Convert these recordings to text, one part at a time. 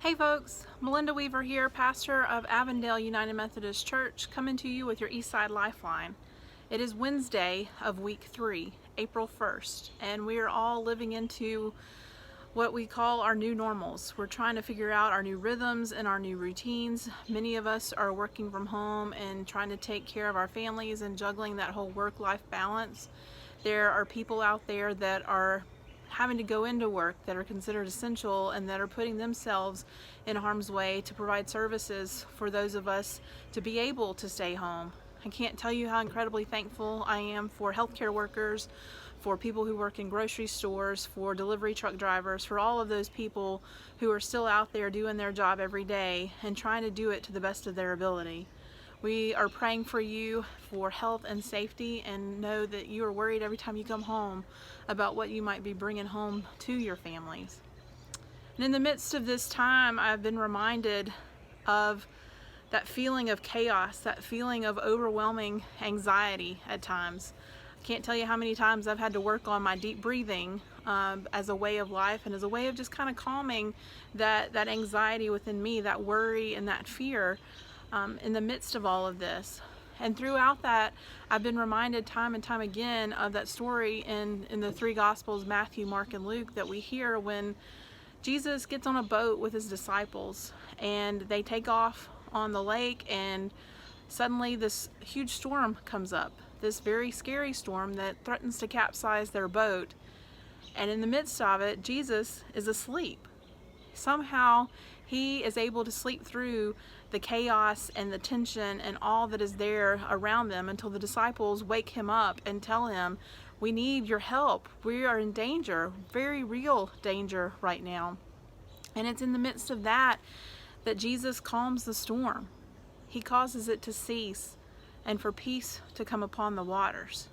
Hey folks, Malinda Weaver here, pastor of Avondale United Methodist Church, coming to you with your Eastside Lifeline. It is Wednesday of week 3, April 1st, and we are all living into what we call our new normals. We're trying to figure out our new rhythms and our new routines. Many of us are working from home and trying to take care of our families and juggling that whole work-life balance. There are people out there that are having to go into work that are considered essential and that are putting themselves in harm's way to provide services for those of us to be able to stay home. I can't tell you how incredibly thankful I am for healthcare workers, for people who work in grocery stores, for delivery truck drivers, for all of those people who are still out there doing their job every day and trying to do it to the best of their ability. We are praying for you for health and safety, and know that you are worried every time you come home about what you might be bringing home to your families. And in the midst of this time, I've been reminded of that feeling of chaos, that feeling of overwhelming anxiety at times. I can't tell you how many times I've had to work on my deep breathing as a way of life and as a way of just kind of calming that anxiety within me, that worry and that fear in the midst of all of this. And throughout that, I've been reminded time and time again of that story in the three Gospels, Matthew, Mark, and Luke, that we hear when Jesus gets on a boat with his disciples and they take off on the lake, and suddenly this huge storm comes up, this very scary storm that threatens to capsize their boat. And in the midst of it, Jesus is asleep. Somehow he is able to sleep through the chaos and the tension and all that is there around them until the disciples wake him up and tell him, "We need your help. We are in danger, very real danger right now." And it's in the midst of that that Jesus calms the storm. He causes it to cease and for peace to come upon the waters.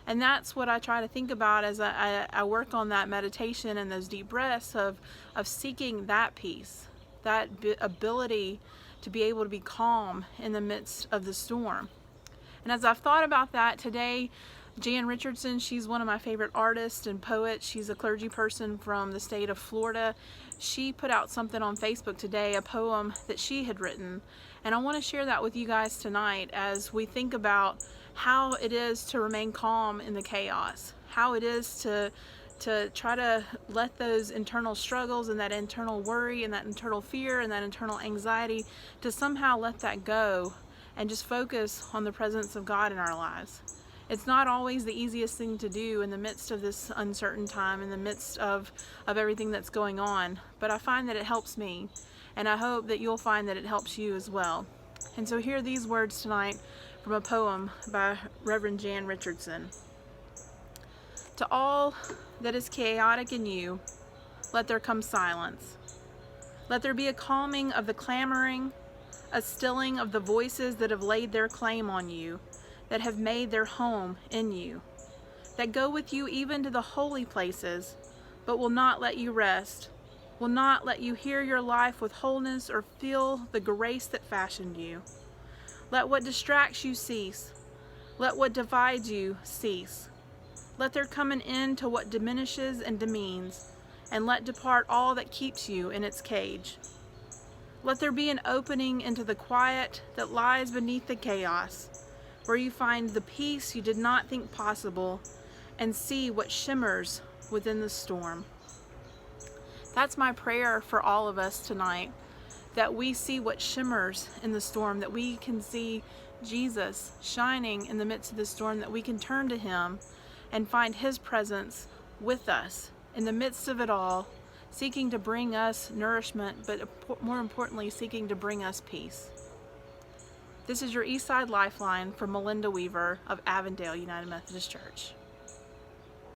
And that's what I try to think about as I work on that meditation and those deep breaths of seeking that peace, that ability to be able to be calm in the midst of the storm. And as I've thought about that today, Jan Richardson, she's one of my favorite artists and poets. She's a clergy person from the state of Florida. She put out something on Facebook today, a poem that she had written. And I want to share that with you guys tonight as we think about how it is to remain calm in the chaos, how it is to try to let those internal struggles and that internal worry and that internal fear and that internal anxiety, to somehow let that go and just focus on the presence of God in our lives. It's not always the easiest thing to do in the midst of this uncertain time, in the midst of everything that's going on, but I find that it helps me, and I hope that you'll find that it helps you as well. And so here are these words tonight from a poem by Reverend Jan Richardson. To all that is chaotic in you, let there come silence. Let there be a calming of the clamoring, a stilling of the voices that have laid their claim on you, that have made their home in you, that go with you even to the holy places, but will not let you rest, will not let you hear your life with wholeness or feel the grace that fashioned you. Let what distracts you cease. Let what divides you cease. Let there come an end to what diminishes and demeans, and let depart all that keeps you in its cage. Let there be an opening into the quiet that lies beneath the chaos, where you find the peace you did not think possible and see what shimmers within the storm. That's my prayer for all of us tonight, that we see what shimmers in the storm, that we can see Jesus shining in the midst of the storm, that we can turn to him and find his presence with us in the midst of it all, seeking to bring us nourishment, but more importantly, seeking to bring us peace. This is your Eastside Lifeline from Malinda Weaver of Avondale United Methodist Church.